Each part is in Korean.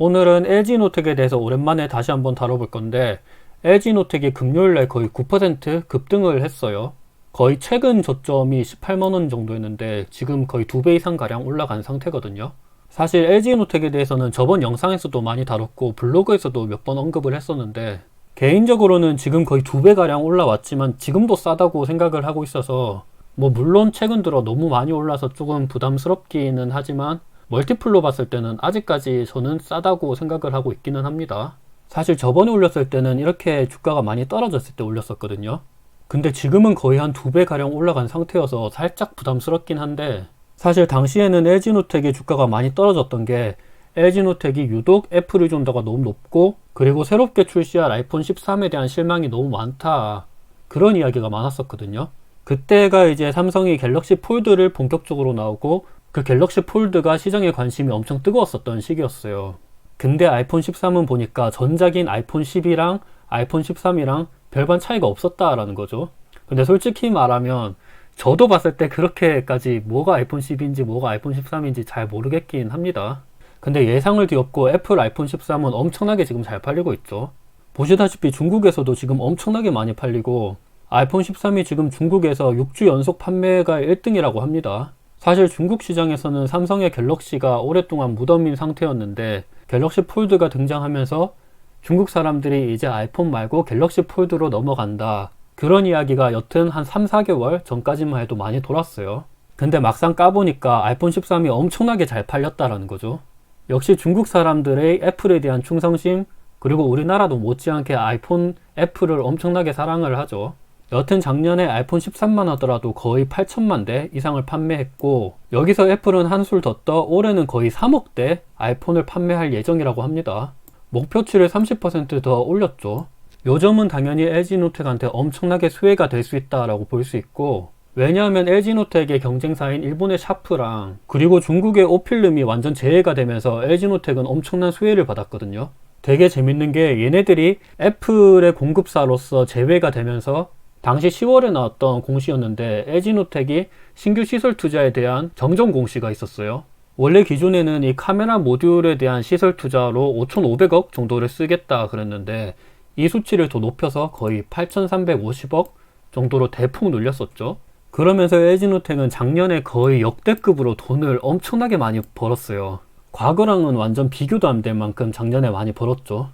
오늘은 LG노텍에 대해서 오랜만에 다시 한번 다뤄볼 건데, LG노텍이 금요일날 거의 9% 급등을 했어요. 거의 최근 저점이 18만원 정도였는데 지금 거의 2배 이상 가량 올라간 상태거든요. 사실 LG노텍에 대해서는 저번 영상에서도 많이 다뤘고 블로그에서도 몇 번 언급을 했었는데, 개인적으로는 지금 거의 2배 가량 올라왔지만 지금도 싸다고 생각을 하고 있어서, 물론 최근 들어 너무 많이 올라서 조금 부담스럽기는 하지만 멀티플로 봤을 때는 아직까지 저는 싸다고 생각을 하고 있기는 합니다. 사실 저번에 올렸을 때는 이렇게 주가가 많이 떨어졌을 때 올렸었거든요. 근데 지금은 거의 한 2배 가량 올라간 상태여서 살짝 부담스럽긴 한데, 사실 당시에는 LG노텍의 주가가 많이 떨어졌던 게 LG노텍이 유독 애플 의존도가 너무 높고, 그리고 새롭게 출시할 아이폰 13에 대한 실망이 너무 많다, 그런 이야기가 많았었거든요. 그때가 이제 삼성이 갤럭시 폴드를 본격적으로 나오고 그 갤럭시 폴드가 시장에 관심이 엄청 뜨거웠었던 시기였어요. 근데 아이폰 13은 보니까 전작인 아이폰 10이랑 아이폰 13이랑 별반 차이가 없었다라는 거죠. 근데 솔직히 말하면 저도 봤을 때 그렇게까지 뭐가 아이폰 10인지 뭐가 아이폰 13인지 잘 모르겠긴 합니다. 근데 예상을 뒤엎고 애플 아이폰 13은 엄청나게 지금 잘 팔리고 있죠. 보시다시피 중국에서도 지금 엄청나게 많이 팔리고, 아이폰 13이 지금 중국에서 6주 연속 판매가 1등이라고 합니다. 사실 중국 시장에서는 삼성의 갤럭시가 오랫동안 무덤인 상태였는데, 갤럭시 폴드가 등장하면서 중국 사람들이 이제 아이폰 말고 갤럭시 폴드로 넘어간다, 그런 이야기가 여튼 한 3, 4개월 전까지만 해도 많이 돌았어요. 근데 막상 까보니까 아이폰 13이 엄청나게 잘 팔렸다라는 거죠. 역시 중국 사람들의 애플에 대한 충성심, 그리고 우리나라도 못지않게 아이폰, 애플을 엄청나게 사랑을 하죠. 여튼 작년에 아이폰 13만 하더라도 거의 8천만 대 이상을 판매했고, 여기서 애플은 한술 더 떠 올해는 거의 3억 대 아이폰을 판매할 예정이라고 합니다. 목표치를 30% 더 올렸죠. 요 점은 당연히 LG노텍한테 엄청나게 수혜가 될 수 있다라고 볼 수 있고, 왜냐하면 LG노텍의 경쟁사인 일본의 샤프랑 그리고 중국의 오필름이 완전 제외가 되면서 LG노텍은 엄청난 수혜를 받았거든요. 되게 재밌는 게, 얘네들이 애플의 공급사로서 제외가 되면서 당시 10월에 나왔던 공시였는데 LG노텍이 신규 시설 투자에 대한 정정 공시가 있었어요. 원래 기존에는 이 카메라 모듈에 대한 시설 투자로 5,500억 정도를 쓰겠다 그랬는데, 이 수치를 더 높여서 거의 8,350억 정도로 대폭 늘렸었죠. 그러면서 LG노텍은 작년에 거의 역대급으로 돈을 엄청나게 많이 벌었어요. 과거랑은 완전 비교도 안 될 만큼 작년에 많이 벌었죠.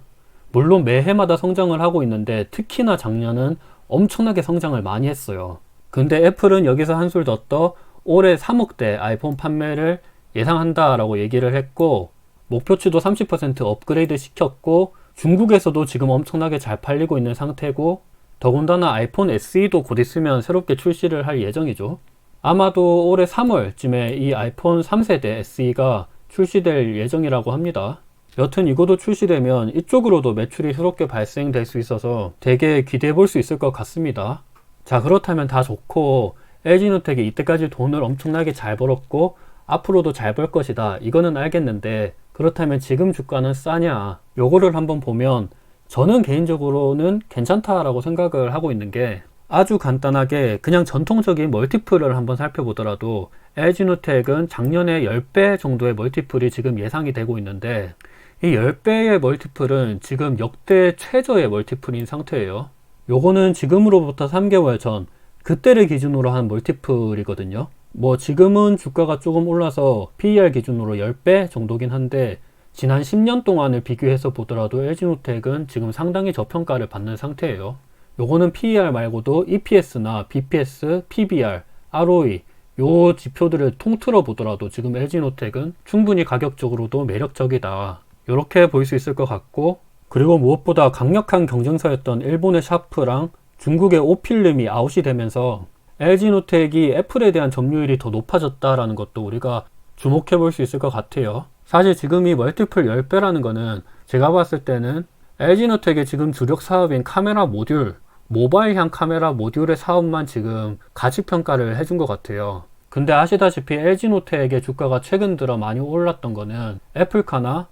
물론 매해마다 성장을 하고 있는데 특히나 작년은 엄청나게 성장을 많이 했어요. 근데 애플은 여기서 한술 더 떠 올해 3억대 아이폰 판매를 예상한다라고 얘기를 했고, 목표치도 30% 업그레이드 시켰고, 중국에서도 지금 엄청나게 잘 팔리고 있는 상태고, 더군다나 아이폰 SE도 곧 있으면 새롭게 출시를 할 예정이죠. 아마도 올해 3월쯤에 이 아이폰 3세대 SE가 출시될 예정이라고 합니다. 여튼 이것도 출시되면 이쪽으로도 매출이 새롭게 발생될 수 있어서 되게 기대해 볼 수 있을 것 같습니다. 자, 그렇다면 다 좋고 LG노텍이 이때까지 돈을 엄청나게 잘 벌었고 앞으로도 잘 벌 것이다, 이거는 알겠는데, 그렇다면 지금 주가는 싸냐? 요거를 한번 보면 저는 개인적으로는 괜찮다라고 생각을 하고 있는 게, 아주 간단하게 그냥 전통적인 멀티플을 한번 살펴보더라도 LG노텍은 작년에 10배 정도의 멀티플이 지금 예상이 되고 있는데, 이 10배의 멀티플은 지금 역대 최저의 멀티플인 상태예요. 요거는 지금으로부터 3개월 전, 그때를 기준으로 한 멀티플이거든요. 지금은 주가가 조금 올라서 PER 기준으로 10배 정도긴 한데, 지난 10년 동안을 비교해서 보더라도 LG노텍은 지금 상당히 저평가를 받는 상태예요. 요거는 PER 말고도 EPS나 BPS, PBR, ROE 요 지표들을 통틀어 보더라도 지금 LG노텍은 충분히 가격적으로도 매력적이다, 이렇게 볼 수 있을 것 같고, 그리고 무엇보다 강력한 경쟁사였던 일본의 샤프랑 중국의 오필름이 아웃이 되면서 LG노텍이 애플에 대한 점유율이 더 높아졌다라는 것도 우리가 주목해 볼 수 있을 것 같아요. 사실 지금 이 멀티플 10배라는 거는 제가 봤을 때는 LG노텍의 지금 주력 사업인 카메라 모듈, 모바일향 카메라 모듈의 사업만 지금 가치평가를 해준 것 같아요. 근데 아시다시피 LG노텍의 주가가 최근 들어 많이 올랐던 거는 애플카나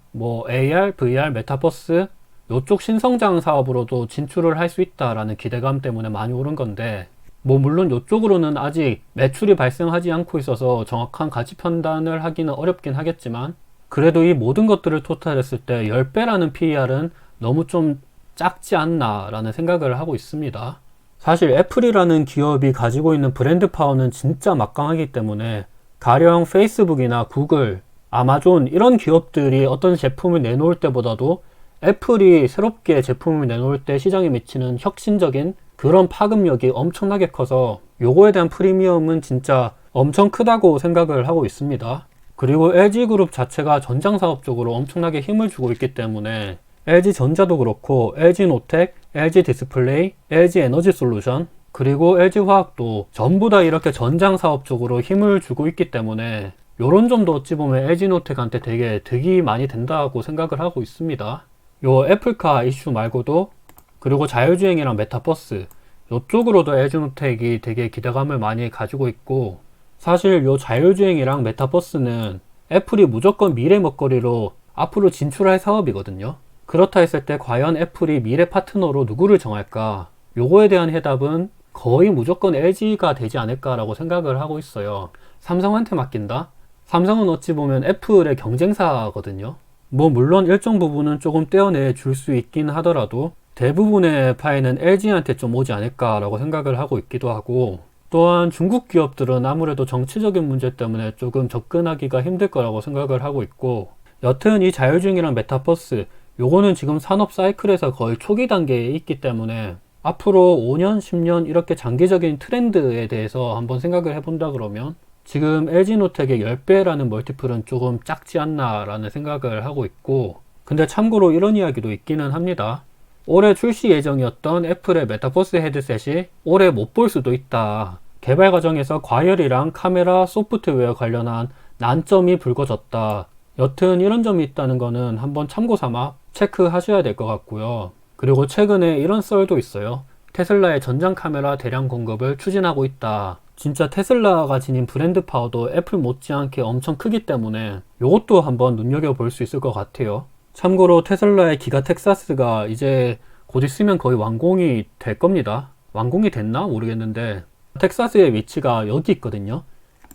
AR, VR, 메타버스 요쪽 신성장 사업으로도 진출을 할 수 있다라는 기대감 때문에 많이 오른 건데, 물론 이쪽으로는 아직 매출이 발생하지 않고 있어서 정확한 가치 판단을 하기는 어렵긴 하겠지만, 그래도 이 모든 것들을 토탈했을 때 10배라는 PER은 너무 좀 작지 않나 라는 생각을 하고 있습니다. 사실 애플이라는 기업이 가지고 있는 브랜드 파워는 진짜 막강하기 때문에 가령 페이스북이나 구글, 아마존 이런 기업들이 어떤 제품을 내놓을 때보다도 애플이 새롭게 제품을 내놓을 때 시장에 미치는 혁신적인 그런 파급력이 엄청나게 커서 요거에 대한 프리미엄은 진짜 엄청 크다고 생각을 하고 있습니다. 그리고 LG그룹 자체가 전장사업 쪽으로 엄청나게 힘을 주고 있기 때문에 LG전자도 그렇고 LG노텍, LG디스플레이, LG에너지솔루션 그리고 LG화학도 전부 다 이렇게 전장사업 쪽으로 힘을 주고 있기 때문에 요런 점도 어찌 보면 LG노텍한테 되게 득이 많이 된다고 생각을 하고 있습니다. 요 애플카 이슈 말고도 그리고 자율주행이랑 메타버스 요쪽으로도 LG노텍이 되게 기대감을 많이 가지고 있고 사실 요 자율주행이랑 메타버스는 애플이 무조건 미래 먹거리로 앞으로 진출할 사업이거든요. 그렇다 했을 때 과연 애플이 미래 파트너로 누구를 정할까? 요거에 대한 해답은 거의 무조건 LG가 되지 않을까라고 생각을 하고 있어요. 삼성한테 맡긴다? 삼성은 어찌 보면 애플의 경쟁사거든요. 뭐 물론 일정 부분은 조금 떼어내 줄 수 있긴 하더라도 대부분의 파이는 LG한테 좀 오지 않을까라고 생각을 하고 있기도 하고 또한 중국 기업들은 아무래도 정치적인 문제 때문에 조금 접근하기가 힘들 거라고 생각을 하고 있고 여튼 이 자율주행이랑 메타버스 요거는 지금 산업 사이클에서 거의 초기 단계에 있기 때문에 앞으로 5년, 10년 이렇게 장기적인 트렌드에 대해서 한번 생각을 해본다 그러면 지금 LG노텍의 10배라는 멀티플은 조금 작지 않나 라는 생각을 하고 있고 근데 참고로 이런 이야기도 있기는 합니다. 올해 출시 예정이었던 애플의 메타버스 헤드셋이 올해 못 볼 수도 있다. 개발 과정에서 과열이랑 카메라, 소프트웨어 관련한 난점이 불거졌다. 여튼 이런 점이 있다는 거는 한번 참고 삼아 체크하셔야 될 것 같고요. 그리고 최근에 이런 썰도 있어요. 테슬라의 전장 카메라 대량 공급을 추진하고 있다. 진짜 테슬라가 지닌 브랜드 파워도 애플 못지않게 엄청 크기 때문에 이것도 한번 눈여겨볼 수 있을 것 같아요. 참고로 테슬라의 기가 텍사스가 이제 곧 있으면 거의 완공이 될 겁니다. 완공이 됐나? 모르겠는데 텍사스의 위치가 여기 있거든요.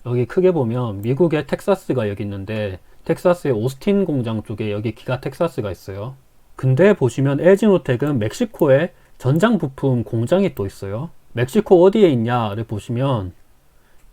여기 크게 보면 미국의 텍사스가 여기 있는데 텍사스의 오스틴 공장 쪽에 여기 기가 텍사스가 있어요. 근데 보시면 LG노텍은 멕시코에 전장 부품 공장이 또 있어요. 멕시코 어디에 있냐를 보시면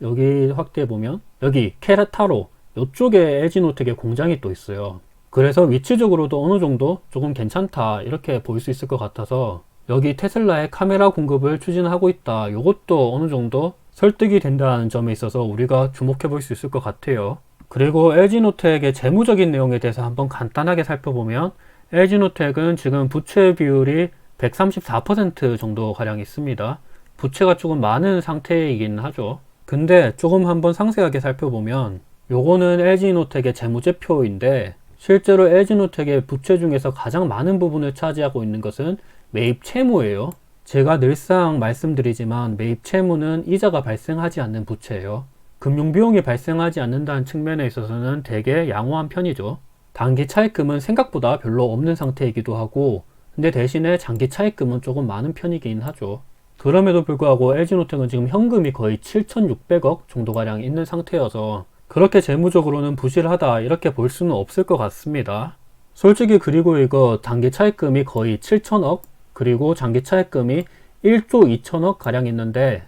여기 확대해 보면 여기 케레타로 이쪽에 LG노텍의 공장이 또 있어요. 그래서 위치적으로도 어느 정도 조금 괜찮다 이렇게 볼 수 있을 것 같아서 여기 테슬라의 카메라 공급을 추진하고 있다. 이것도 어느 정도 설득이 된다는 점에 있어서 우리가 주목해 볼 수 있을 것 같아요. 그리고 LG노텍의 재무적인 내용에 대해서 한번 간단하게 살펴보면 LG노텍은 지금 부채 비율이 134% 정도 가량 있습니다. 부채가 조금 많은 상태이긴 하죠. 근데 조금 한번 상세하게 살펴보면 요거는 LG노텍의 재무제표인데 실제로 LG노텍의 부채 중에서 가장 많은 부분을 차지하고 있는 것은 매입 채무예요. 제가 늘상 말씀드리지만 매입 채무는 이자가 발생하지 않는 부채예요. 금융비용이 발생하지 않는다는 측면에 있어서는 되게 양호한 편이죠. 단기 차입금은 생각보다 별로 없는 상태이기도 하고 근데 대신에 장기 차입금은 조금 많은 편이긴 하죠. 그럼에도 불구하고 LG노텍은 지금 현금이 거의 7,600억 정도가량 있는 상태여서 그렇게 재무적으로는 부실하다 이렇게 볼 수는 없을 것 같습니다. 솔직히 그리고 이거 단기 차입금이 거의 7천억 그리고 장기 차입금이 1조 2천억 가량 있는데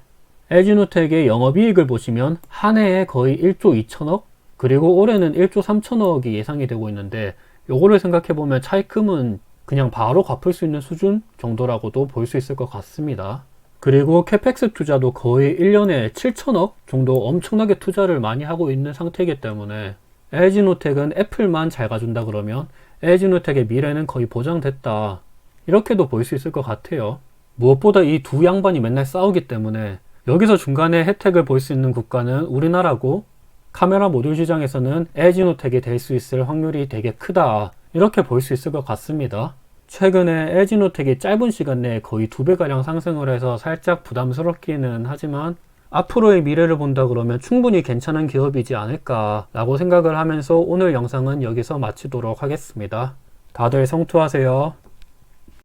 LG노텍의 영업이익을 보시면 한 해에 거의 1조 2천억 그리고 올해는 1조 3천억이 예상이 되고 있는데 요거를 생각해보면 차입금은 그냥 바로 갚을 수 있는 수준 정도라고도 볼 수 있을 것 같습니다. 그리고 캐펙스 투자도 거의 1년에 7천억 정도 엄청나게 투자를 많이 하고 있는 상태이기 때문에 LG노텍은 애플만 잘 가준다 그러면 LG노텍의 미래는 거의 보장됐다 이렇게도 볼 수 있을 것 같아요. 무엇보다 이 두 양반이 맨날 싸우기 때문에 여기서 중간에 혜택을 볼 수 있는 국가는 우리나라고 카메라 모듈 시장에서는 LG노텍이 될 수 있을 확률이 되게 크다 이렇게 볼 수 있을 것 같습니다. 최근에 LG노텍이 짧은 시간 내에 거의 2배가량 상승을 해서 살짝 부담스럽기는 하지만 앞으로의 미래를 본다 그러면 충분히 괜찮은 기업이지 않을까 라고 생각을 하면서 오늘 영상은 여기서 마치도록 하겠습니다. 다들 성투하세요.